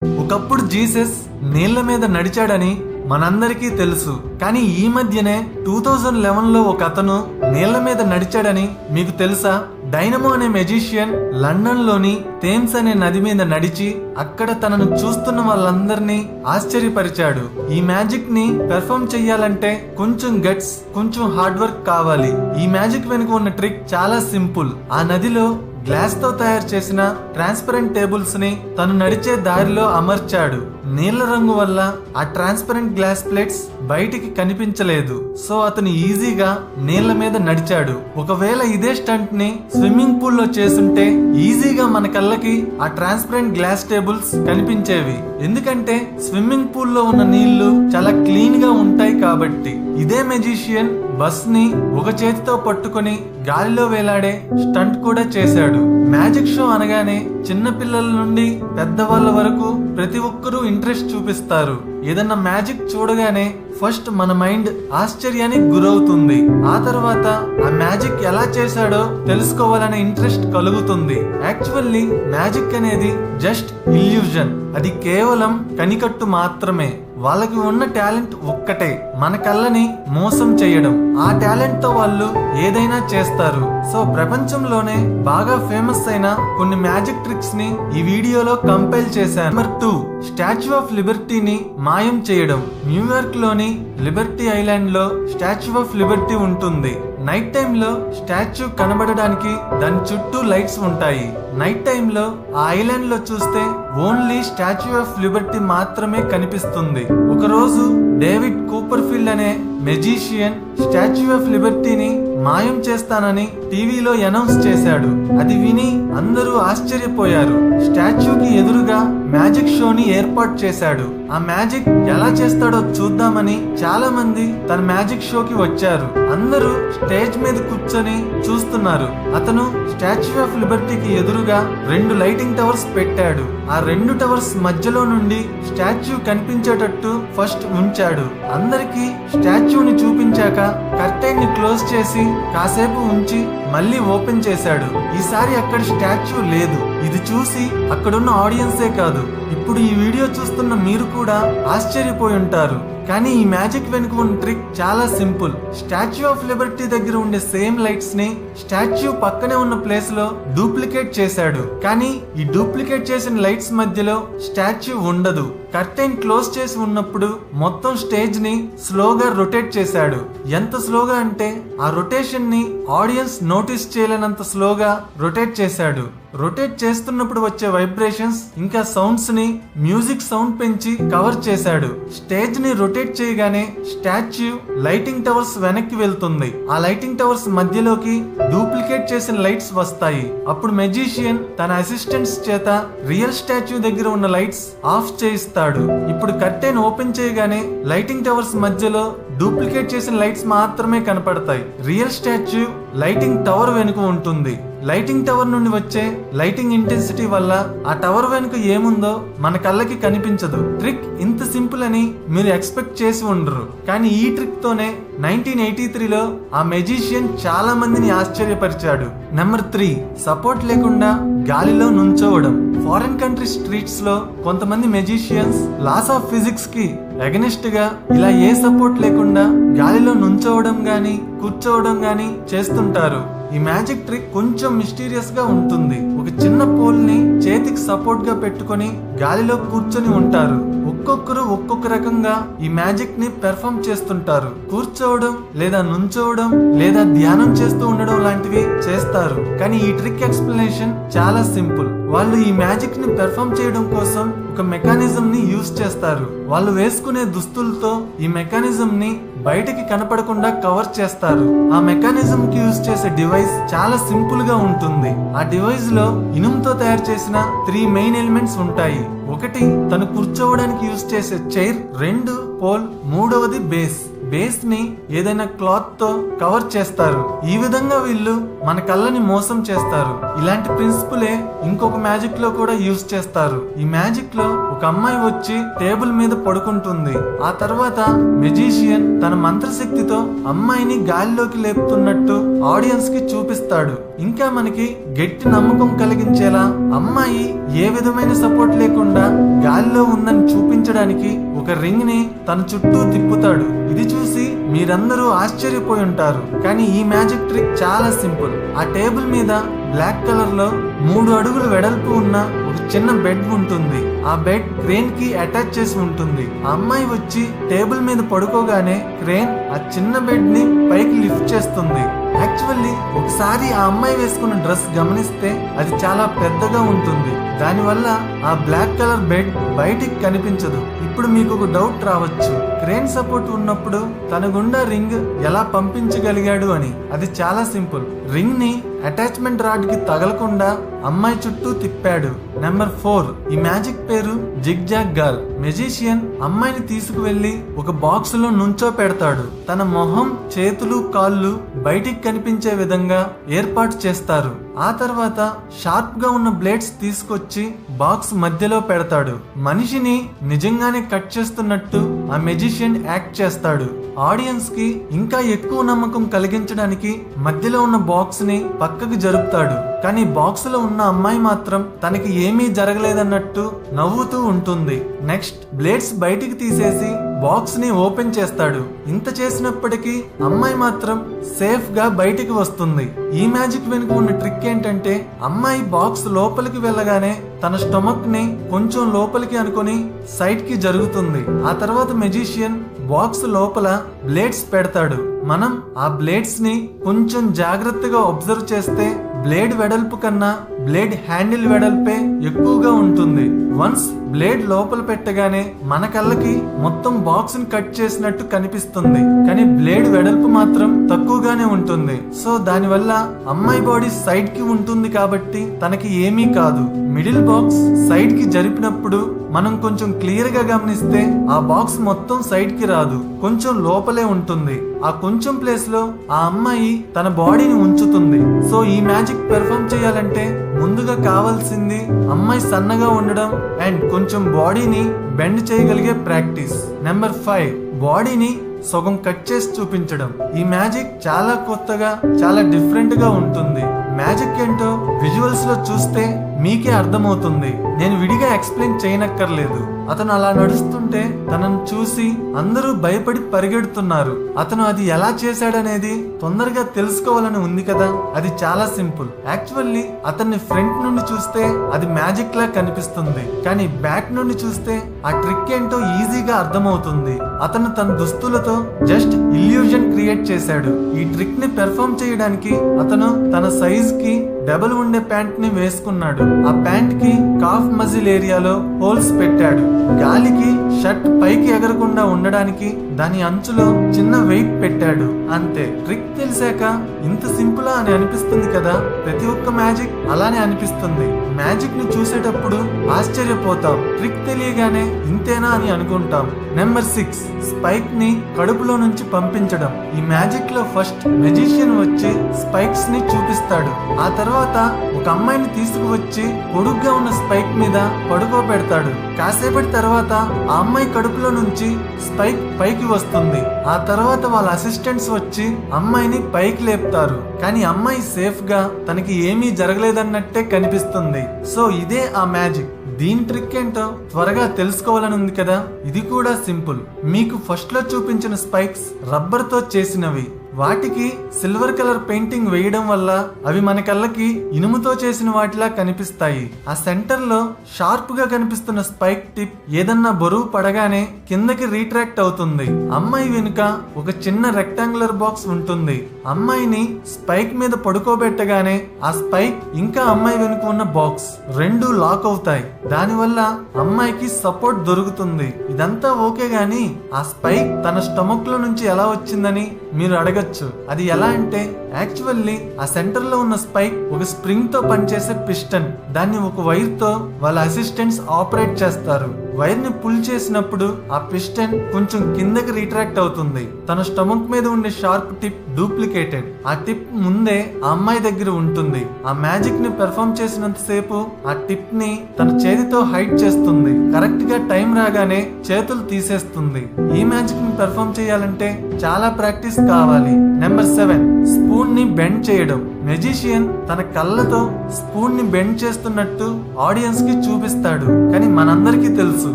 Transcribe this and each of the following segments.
ఒకప్పుడు జీసస్ నీళ్ల మీద నడిచాడని మనందరికీ తెలుసు. కానీ ఈ మధ్యనే 2011లో ఒక అతను నీళ్ల మీద నడిచాడని మీకు తెలుసా? డైనమో అనే మెజిషియన్ లండన్ లోని థేమ్స్ అనే నది మీద నడిచి అక్కడ తనను చూస్తున్న వాళ్ళందరినీ ఆశ్చర్యపరిచాడు. ఈ మ్యాజిక్ ని పెర్ఫార్మ్ చెయ్యాలంటే కొంచెం గట్స్, కొంచెం హార్డ్ వర్క్ కావాలి. ఈ మ్యాజిక్ వెనుక ఉన్న ట్రిక్ చాలా సింపుల్. ఆ నదిలో గ్లాస్ తో తయారు చేసిన ట్రాన్స్పరెంట్ టేబుల్స్ ని తను నడిచే దారిలో అమర్చాడు. నీళ్ల రంగు వల్ల ఆ ట్రాన్స్పరెంట్ గ్లాస్ ప్లేట్స్ బయటికి కనిపించలేదు. సో అతను ఈజీగా నీళ్ల మీద నడిచాడు. ఒకవేళ ఇదే స్టంట్ ని స్విమ్మింగ్ పూల్ లో చేసుంటే ఈజీగా మన కళ్ళకి ఆ ట్రాన్స్పరెంట్ గ్లాస్ టేబుల్స్ కనిపించేవి. ఎందుకంటే స్విమ్మింగ్ పూల్ లో ఉన్న నీళ్లు చాలా క్లీన్ గా ఉంటాయి కాబట్టి. ఇదే మెజిషియన్ బస్ ని ఒక చేతితో పట్టుకొని గాలిలో వేలాడే స్టంట్ కూడా చేశాడు. మ్యాజిక్ షో అనగానే చిన్న పిల్లల నుండి పెద్దవాళ్ళ వరకు ప్రతి ఒక్కరూ ఇంట్రెస్ట్ చూపిస్తారు. ఏదన్నా మ్యాజిక్ చూడగానే ఫస్ట్ మన మైండ్ ఆశ్చర్యానికి గురవుతుంది. ఆ తర్వాత ఆ మ్యాజిక్ ఎలా చేశాడో తెలుసుకోవాలనే ఇంట్రెస్ట్ కలుగుతుంది. యాక్చువల్లీ మ్యాజిక్ అనేది జస్ట్ ఇల్యూజన్. అది కేవలం కనికట్టు మాత్రమే. వాళ్ళకి ఉన్న టాలెంట్ ఒక్కటే, మన కళ్ళని మోసం చేయడం. ఆ టాలెంట్ తో వాళ్ళు ఏదైనా చేస్తారు. సో ప్రపంచంలోనే బాగా ఫేమస్ అయిన కొన్ని మ్యాజిక్ ట్రిక్స్ ని ఈ వీడియోలో కంపైల్ చేశాను. నెంబర్ 2, స్టాచ్యూ ఆఫ్ లిబర్టీని మాయం చేయడం. న్యూయార్క్ లోని లిబర్టీ ఐలాండ్ లో స్టాచ్యూ ఆఫ్ లిబర్టీ ఉంటుంది. నైట్ టైమ్ లో స్టాచ్యూ కనబడడానికి దాని చుట్టూ లైట్స్ ఉంటాయి. నైట్ టైమ్ లో ఆ ఐలాండ్ లో చూస్తే ఓన్లీ స్టాచ్యూ ఆఫ్ లిబర్టీ మాత్రమే కనిపిస్తుంది. ఒకరోజు డేవిడ్ కూపర్ఫీల్డ్ అనే మెజిషియన్ స్టాచ్యూ ఆఫ్ లిబర్టీని మాయం చేస్తానని టీవీలో అనౌన్స్ చేశాడు. అది విని అందరూ ఆశ్చర్యపోయారు. స్టాచ్యూకి ఎదురుగా మ్యాజిక్ షోని ఏర్పాటు చేశాడు. ఆ మ్యాజిక్ ఎలా చేస్తాడో చూద్దామని చాలా మంది తన మ్యాజిక్ షోకి వచ్చారు. అందరూ స్టేజ్ మీద కూర్చొని చూస్తున్నారు. అతను స్టాచ్యూ ఆఫ్ లిబర్టీకి ఎదురుగా 2 లైటింగ్ టవర్స్ పెట్టాడు. ఆ 2 టవర్స్ మధ్యలో నుండి స్టాచ్యూ కనిపించేటట్టు ఫస్ట్ ఉంచాడు. అందరికి స్టాచ్యూని చూపించాక కర్టెన్ ని క్లోజ్ చేసి కాసేపు ఉంచి మళ్ళీ ఓపెన్ చేశాడు. ఈసారి అక్కడ స్టాచ్యూ లేదు. ఇది చూసి అక్కడున్న ఆడియన్సే కాదు, ఇప్పుడు ఈ వీడియో చూస్తున్న మీరు కూడా ఆశ్చర్యపోయి ఉంటారు. కానీ ఈ మ్యాజిక్ వెనుక ఉన్న ట్రిక్ చాలా సింపుల్. స్టాచ్యూ ఆఫ్ లిబర్టీ దగ్గర ఉండే సేమ్ లైట్స్ ని స్టాచ్యూ పక్కనే ఉన్న ప్లేస్ లో డూప్లికేట్ చేశాడు. కానీ ఈ డూప్లికేట్ చేసిన లైట్స్ మధ్యలో స్టాచ్యూ ఉండదు. కర్టెన్ క్లోజ్ చేసి ఉన్నప్పుడు మొత్తం స్టేజ్ ని స్లోగా రొటేట్ చేశాడు. ఎంత స్లోగా అంటే ఆ రొటేషన్ ని ఆడియన్స్ నోటీస్ చేయలేనంత స్లోగా రొటేట్ చేశాడు. రొటేట్ చేస్తున్నప్పుడు వచ్చే వైబ్రేషన్స్ ఇంకా సౌండ్స్ ని మ్యూజిక్ సౌండ్ పెంచి కవర్ చేశాడు. స్టేజ్ ని రొటేట్ చేయగానే స్టాచ్యూ లైటింగ్ టవర్స్ వెనక్కి వెళ్తుంది. ఆ లైటింగ్ టవర్స్ మధ్యలోకి డూప్లికేట్ చేసిన లైట్స్ వస్తాయి. అప్పుడు మెజిషియన్ తన అసిస్టెంట్స్ చేత రియల్ స్టాచ్యూ దగ్గర ఉన్న లైట్స్ ఆఫ్ చేయిస్తాడు. ఇప్పుడు కర్టెన్ ఓపెన్ చేయగానే లైటింగ్ టవర్స్ మధ్యలో డూప్లికేట్ చేసిన లైట్స్ మాత్రమే కనపడతాయి. రియల్ స్టాచ్యూ లైటింగ్ టవర్ వెనుక ఉంటుంది. లైటింగ్ టవర్ నుండి వచ్చే లైటింగ్ ఇంటెన్సిటీ వల్ల ఆ టవర్ వెనుక ఏముందో మన కళ్ళకి కనిపించదు. ట్రిక్ ఇంత సింపుల్ అని మీరు ఎక్స్పెక్ట్ చేసి ఉండరు. కానీ ఈ ట్రిక్ తోనే 1983లో ఆ మెజిషియన్ చాలా మందిని ఆశ్చర్యపరిచాడు. నెంబర్ 3, సపోర్ట్ లేకుండా గాలిలో నుంచోవడం. ఫారిన్ కంట్రీ స్ట్రీట్స్ లో కొంతమంది మెజిషియన్స్ లాస్ ఆఫ్ ఫిజిక్స్ కి అగెనిస్ట్ గా ఇలా ఏ సపోర్ట్ లేకుండా గాలిలో నుంచోవడం గాని కూర్చోవడం గాని చేస్తుంటారు. ఈ మ్యాజిక్ ట్రిక్ కొంచెం మిస్టీరియస్ గా ఉంటుంది. ఒక చిన్న పోల్ ని చేతికి సపోర్ట్ గా పెట్టుకొని గాలిలో కూర్చొని ఉంటారు. ఒక్కొక్కరు ఒక్కొక్క రకంగా ఈ మ్యాజిక్ ని పెర్ఫార్మ్ చేస్తుంటారు. కూర్చోవడం లేదా నుంచోవడం లేదా ధ్యానం చేస్తూ ఉండడం లాంటివి చేస్తారు. కానీ ఈ ట్రిక్ ఎక్స్ప్లెనేషన్ చాలా సింపుల్. వాళ్ళు ఈ మ్యాజిక్ ని పెర్ఫార్మ్ చేయడం కోసం ఒక మెకానిజం ని యూజ్ చేస్తారు. వాళ్ళు వేసుకునే దుస్తులతో ఈ మెకానిజం ని బయటికి కనపడకుండా కవర్ చేస్తారు. ఆ మెకానిజం కి యూజ్ చేసే డివైస్ చాలా సింపుల్ గా ఉంటుంది. ఆ డివైస్ లో ఇనుముతో తయారు చేసిన 3 మెయిన్ ఎలిమెంట్స్ ఉంటాయి. ఒకటి తను కూర్చోవడానికి యూజ్ చేసే చైర్, 2 పోల్, 3వది బేస్. బేస్ ని ఏదైనా క్లాత్ తో కవర్ చేస్తారు. ఈ విధంగా వీళ్ళు మన కళ్ళని మోసం చేస్తారు. ఇలాంటి ప్రిన్సిపులే ఇంకొక మ్యాజిక్ లో కూడా యూజ్ చేస్తారు. ఈ మ్యాజిక్ లో ఒక అమ్మాయి వచ్చి టేబుల్ మీద పడుకుంటుంది. ఆ తర్వాత మెజిషియన్ తన మంత్రశక్తితో అమ్మాయిని గాలిలోకి లేపుతున్నట్టు ఆడియన్స్ కి చూపిస్తాడు. ఇంకా మనకి గట్టి నమ్మకం కలిగించేలా అమ్మాయి ఏ విధమైన సపోర్ట్ లేకుండా గాలిలో ఉందని చూపించడానికి ఒక రింగ్ ని తన చుట్టూ తిప్పుతాడు. ఇది చూసి మీరందరూ ఆశ్చర్యపోయి ఉంటారు. కానీ ఈ మ్యాజిక్ ట్రిక్ చాలా సింపుల్. ఆ టేబుల్ మీద బ్లాక్ కలర్ లో 3 అడుగులు వెడల్పు ఉన్న ఒక చిన్న బెడ్ ఉంటుంది. ఆ బెడ్ క్రేన్ కి అటాచ్ చేసి ఉంటుంది. ఆ అమ్మాయి వచ్చి టేబుల్ మీద పడుకోగానే క్రేన్ ఆ చిన్న బెడ్ ని పైకి లిఫ్ట్ చేస్తుంది. యాక్చువల్లీ ఒకసారి ఆ అమ్మాయి వేసుకున్న డ్రెస్ గమనిస్తే అది చాలా పెద్దగా ఉంటుంది. దానివల్ల ఆ బ్లాక్ కలర్ బెడ్ బయటికి కనిపించదు. ఇప్పుడు మీకు ఒక డౌట్ రావచ్చు, క్రేన్ సపోర్ట్ ఉన్నప్పుడు తన గుండా రింగ్ ఎలా పంపించగలిగాడు అని. అది చాలా సింపుల్. రింగ్ ని అటాచ్మెంట్ రాడ్ కి తగలకుండా అమ్మాయి చుట్టూ తిప్పాడు. నెంబర్ 4, ఈ మ్యాజిక్ పేరు జిగ్ జాగ్ గర్ల్. మెజిషియన్ అమ్మాయిని తీసుకువెళ్లి ఒక బాక్స్ లో నుంచో పెడతాడు. తన మొహం, చేతులు, కాళ్ళు బయటికి కనిపించే విధంగా ఏర్పాటు చేస్తారు. ఆ తర్వాత షార్ప్ గా ఉన్న బ్లేడ్స్ తీసుకొచ్చి బాక్స్ మధ్యలో పెడతాడు. మనిషిని నిజంగానే కట్ చేస్తున్నట్టు ఆ మెజిషియన్ యాక్ట్ చేస్తాడు. ఆడియన్స్ కి ఇంకా ఎక్కువ నమ్మకం కలిగించడానికి మధ్యలో ఉన్న బాక్స్ ని పక్కకి జరుపుతాడు. కానీ బాక్స్ లో ఉన్న అమ్మాయి మాత్రం తనకి ఏమీ జరగలేదన్నట్టు నవ్వుతూ ఉంటుంది. నెక్స్ట్ బ్లేడ్స్ బయటికి తీసేసి బాక్స్ ని ఓపెన్ చేస్తాడు. ఇంత చేసినప్పటికీ అమ్మాయి మాత్రం సేఫ్ గా బయటికి వస్తుంది. ఈ మ్యాజిక్ వెనుక ఉన్న ట్రిక్ ఏంటంటే అమ్మాయి బాక్స్ లోపలికి వెళ్ళగానే తన స్టొమక్ ని కొంచెం లోపలికి అనుకొని సైడ్ కి జరుగుతుంది. ఆ తర్వాత మెజిషియన్ బాక్స్ లోపల బ్లేడ్స్ పెడతాడు. మనం ఆ బ్లేడ్స్ ని కొంచెం జాగ్రత్తగా అబ్జర్వ్ చేస్తే బ్లేడ్ వెడల్పు కన్నా బ్లేడ్ హ్యాండిల్ వెడల్పే ఎక్కువగా ఉంటుంది. వన్స్ బ్లేడ్ లోపల పెట్టగానే మన కళ్ళకి మొత్తం బాక్స్ ని కట్ చేసినట్టు కనిపిస్తుంది. కానీ బ్లేడ్ వెడల్పు మాత్రం తక్కువగానే ఉంటుంది. సో దానివల్ల అమ్మాయి బాడీ సైడ్ కి ఉంటుంది కాబట్టి తనకి ఏమీ కాదు. మిడిల్ బాక్స్ సైడ్ కి జరిపినప్పుడు మనం కొంచెం క్లియర్ గా గమనిస్తే ఆ బాక్స్ మొత్తం సైడ్ కి రాదు, కొంచెం లోపలే ఉంటుంది. ఆ కొంచెం ప్లేస్ లో ఆ అమ్మాయి తన బాడీని ఉంచుతుంది. సో ఈ మ్యాజిక్ పెర్ఫామ్ చేయాలంటే ముందుగా కావాల్సింది అమ్మాయి సన్నగా ఉండడం అండ్ కొంచెం బాడీని బెండ్ చేయగలిగే ప్రాక్టీస్. నెంబర్ 5, బాడీని సగం కట్ చేసి చూపించడం. ఈ మ్యాజిక్ చాలా కొత్తగా, చాలా డిఫరెంట్ గా ఉంటుంది. మ్యాజిక్ ఏంటో విజువల్స్ లో చూస్తే మీకే అర్థమవుతుంది. నేను విడిగా ఎక్స్ప్లెయిన్ చేయనక్కర్లేదు. అతను అలా నడుస్తుంటే తనను చూసి అందరూ భయపడి పరిగెడుతున్నారు. అతను అది ఎలా చేశాడనేది తొందరగా తెలుసుకోవాలని ఉంది కదా. అది చాలా సింపుల్. యాక్చువల్లీ అతన్ని ఫ్రంట్ నుండి చూస్తే అది మ్యాజిక్ లా కనిపిస్తుంది. కానీ బ్యాక్ నుండి చూస్తే ఆ ట్రిక్ ఏంటో ఈజీగా అర్థమవుతుంది. అతను తన దుస్తులతో జస్ట్ ఇల్యూజన్ క్రియేట్ చేశాడు. ఈ ట్రిక్ ని పెర్ఫామ్ చేయడానికి అతను తన సైజ్ కి డబుల్ ఉండే ప్యాంట్ ని వేసుకున్నాడు. ఆ ప్యాంట్ కి కాఫ్ మజిల్ ఏరియాలో హోల్స్ పెట్టాడు. గాలికి షర్ట్ పైకి ఎగరకుండా ఉండడానికి దాని అంచులో చిన్న వెయిట్ పెట్టాడు. అంతే. ట్రిక్ తెలిసాక ఇంత సింపుల్ అని అనిపిస్తుంది కదా. ప్రతి ఒక్క మ్యాజిక్ అలానే అనిపిస్తుంది. మ్యాజిక్ ని చూసేటప్పుడు ఆశ్చర్యపోతాం. ట్రిక్ తెలియగానే ఇంతేనా అని అనుకుంటాం. నెంబర్ 6, స్పైక్ ని కడుపులో నుంచి పంపించడం. ఈ మ్యాజిక్ లో ఫస్ట్ మెజిషియన్ వచ్చి స్పైక్స్ ని చూపిస్తాడు. ఆ తర్వాత ఒక అమ్మాయిని తీసుకువచ్చి పొడుగ్గా ఉన్న స్పైక్ మీద పడుకోబెడతాడు. కాసేపటి తర్వాత ఆ అమ్మాయి కడుపులో నుంచి స్పైక్ పైకి వస్తుంది. ఆ తర్వాత వాళ్ళ అసిస్టెంట్స్ వచ్చి అమ్మాయిని పైకి లేపుతారు. కానీ అమ్మాయి సేఫ్ గా, తనకి ఏమీ జరగలేదన్నట్టే కనిపిస్తుంది. సో ఇదే ఆ మ్యాజిక్. దీని ట్రిక్ ఏంటో త్వరగా తెలుసుకోవాలని ఉంది కదా. ఇది కూడా సింపుల్. మీకు ఫస్ట్ లో చూపించిన స్పైక్స్ రబ్బర్ తో చేసినవి. వాటికి సిల్వర్ కలర్ పెయింటింగ్ వేయడం వల్ల అవి మన కళ్ళకి ఇనుముతో చేసిన వాటిలా కనిపిస్తాయి. ఆ సెంటర్ లో షార్ప్ గా కనిపిస్తున్న స్పైక్ టిప్ ఏదన్నా బరువు పడగానే కిందకి రీట్రాక్ట్ అవుతుంది. అమ్మాయి వెనుక ఒక చిన్న రెక్టాంగులర్ బాక్స్ ఉంటుంది. అమ్మాయిని స్పైక్ మీద పడుకోబెట్టగానే ఆ స్పైక్ ఇంకా అమ్మాయి వెనుక ఉన్న బాక్స్ రెండు లాక్ అవుతాయి. దానివల్ల అమ్మాయికి సపోర్ట్ దొరుకుతుంది. ఇదంతా ఓకే గాని ఆ స్పైక్ తన స్టమక్ లో నుంచి ఎలా వచ్చిందని మీరు అడగచ్చు. అది ఎలా అంటే యాక్చువల్లీ ఆ సెంటర్ లో ఉన్న స్పైక్ ఒక స్ప్రింగ్ తో పనిచేసే పిస్టన్. దాన్ని ఒక వైర్ తో వాళ్ళ అసిస్టెంట్స్ ఆపరేట్ చేస్తారు. వైర్ ని పుల్ చేసినప్పుడు ఆ పిస్టన్ కొంచెం కిందకి రిట్రాక్ట్ అవుతుంది. తన స్టమక్ మీద ఉండే షార్ప్ టిప్ డూప్లికేటెడ్. ఆ టిప్ ముందే ఆ అమ్మాయి దగ్గర ఉంటుంది. ఆ మ్యాజిక్ ని పెర్ఫామ్ చేసినంత సేపు ఆ టిప్ ని తన చేతితో హైడ్ చేస్తుంది. కరెక్ట్ గా టైం రాగానే చేతులు తీసేస్తుంది. ఈ మ్యాజిక్ ని పెర్ఫామ్ చేయాలంటే చాలా ప్రాక్టీస్ కావాలి. నెంబర్ 7, స్పూన్ ని బెండ్ చేయడం. మెజిషియన్ తన కళ్ళతో స్పూన్ ని బెండ్ చేస్తున్నట్టు ఆడియన్స్ కి చూపిస్తాడు, కానీ మనందరికీ తెలుసు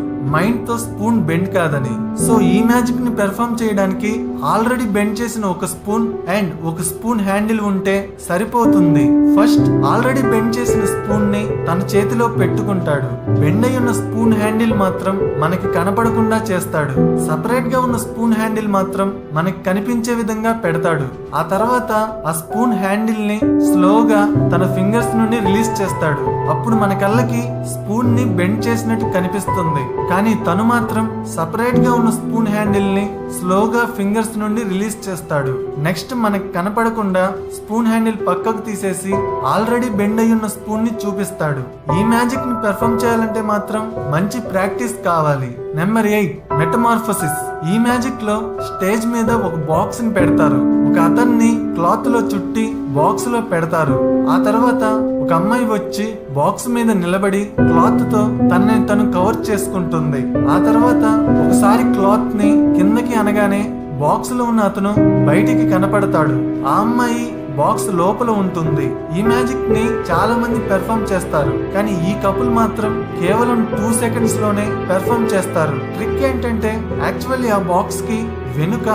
మైండ్ తో స్పూన్ బెండ్ కాదని. సో ఈ మ్యాజిక్ ని పెర్ఫామ్ చేయడానికి ఆల్రెడీ బెండ్ చేసిన ఒక స్పూన్ అండ్ ఒక స్పూన్ హ్యాండిల్ ఉంటే సరిపోతుంది. ఫస్ట్ ఆల్రెడీ బెండ్ చేసిన స్పూన్ ని తన చేతిలో పెట్టుకుంటాడు. బెండ్ అయి ఉన్న స్పూన్ హ్యాండిల్ మాత్రం మనకి కనపడకుండా చేస్తాడు. సపరేట్ గా ఉన్న స్పూన్ హ్యాండిల్ మాత్రం మనకి కనిపించే విధంగా పెడతాడు. ఆ తర్వాత ఆ స్పూన్ హ్యాండిల్ ని స్లోగా తన ఫింగర్స్ నుండి రిలీజ్ చేస్తాడు. అప్పుడు మన కళ్ళకి స్పూన్ ని బెండ్ చేసినట్టు కనిపిస్తుంది, కానీ తను మాత్రం సపరేట్ గా ఉన్న స్పూన్ హ్యాండిల్ ని స్లోగా ఫింగర్స్ నుండి రిలీజ్ చేస్తాడు. నెక్స్ట్ మనకి కనపడకుండా స్పూన్ హ్యాండిల్ పక్కకు తీసేసి ఆల్రెడీ బెండ్ అయి ఉన్న స్పూన్ ని చూపిస్తాడు. ఈ మ్యాజిక్ ని పెర్ఫామ్ చేయాలంటే మాత్రం మంచి ప్రాక్టీస్ కావాలి. Number 8, metamorphosis. ఈ మ్యాజిక్ లో స్టేజ్ మీద ఒక బాక్స్ ని పెడతారు. ఒక అతన్ని క్లాత్ లో చుట్టి బాక్స్ లో పెడతారు. ఆ తర్వాత ఒక అమ్మాయి వచ్చి బాక్స్ మీద నిలబడి క్లాత్ తో తనని తను కవర్ చేసుకుంటుంది. ఆ తర్వాత ఒకసారి క్లాత్ ని కిందకి అనగానే బాక్స్ లో ఉన్న అతను బయటికి కనపడతాడు. ఆ అమ్మాయి బాక్స్ లోపల ఉంటుంది. ఈ మ్యాజిక్ ని చాలా మంది పెర్ఫామ్ చేస్తారు, కానీ ఈ కపుల్ మాత్రం కేవలం 2 సెకండ్స్ లోనే పెర్ఫామ్ చేస్తారు. ట్రిక్ ఏంటంటే యాక్చువల్లీ ఆ బాక్స్ కి వెనుక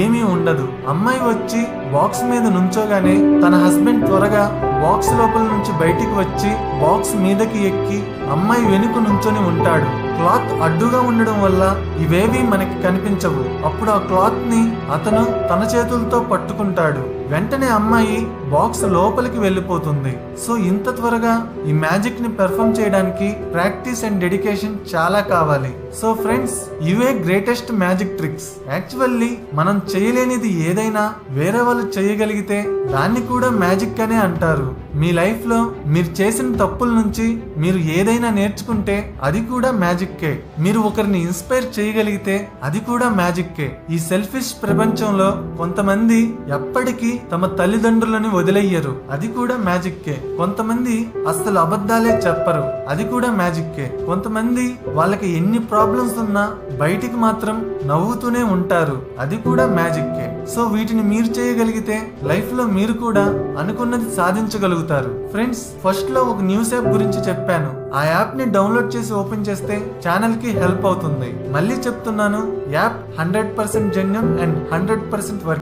ఏమీ ఉండదు. అమ్మాయి వచ్చి బాక్స్ మీద నుంచోగానే తన హస్బెండ్ త్వరగా బాక్స్ లోపల నుంచి బయటికి వచ్చి బాక్స్ మీదకి ఎక్కి అమ్మాయి వెనుక నుంచొని ఉంటాడు. క్లాత్ అడ్డుగా ఉండడం వల్ల ఇవేవి మనకి కనిపించవు. అప్పుడు ఆ క్లాత్ ని అతను తన చేతులతో పట్టుకుంటాడు. వెంటనే అమ్మాయి బాక్స్ లోపలికి వెళ్ళిపోతుంది. సో ఇంత త్వరగా ఈ మ్యాజిక్ ని పెర్ఫామ్ చేయడానికి ప్రాక్టీస్ అండ్ డెడికేషన్ చాలా కావాలి. సో ఫ్రెండ్స్, ఇవే గ్రేటెస్ట్ మ్యాజిక్ ట్రిక్స్. యాక్చువల్లీ మనం చేయలేనిది ఏదైనా వేరే వాళ్ళు చేయగలిగితే దాన్ని కూడా మ్యాజిక్ అనే అంటారు. మీ లైఫ్ లో మీరు చేసిన తప్పుల నుంచి మీరు ఏదైనా నేర్చుకుంటే అది కూడా మ్యాజిక్కే. మీరు ఒకరిని ఇన్స్పైర్ చేయగలిగితే అది కూడా మ్యాజిక్కే. ఈ సెల్ఫిష్ ప్రపంచంలో కొంతమంది ఎప్పటికీ తమ తల్లిదండ్రులను వదిలేయ్యరు, అది కూడా మ్యాజిక్కే. కొంతమంది అస్సలు అబద్ధాలే చెప్పరు, అది కూడా మ్యాజిక్కే. కొంతమంది వాళ్ళకి ఎన్ని ప్రాబ్లమ్స్ ఉన్నా బయటికి మాత్రం నవ్వుతూనే ఉంటారు, అది కూడా మ్యాజిక్కే. సో వీటిని మీరు చేయగలిగితే లైఫ్ లో మీరు కూడా అనుకున్నది సాధించగలుగుతారు. ఫ్రెండ్స్, ఫస్ట్ లో ఒక న్యూస్ యాప్ గురించి చెప్పాను. ఆ యాప్ ని డౌన్లోడ్ చేసి ఓపెన్ చేస్తే ఛానల్ కి హెల్ప్ అవుతుంది. మళ్ళీ చెప్తున్నాను, యాప్ 100% జెన్యూన్ అండ్ 100% వర్క్.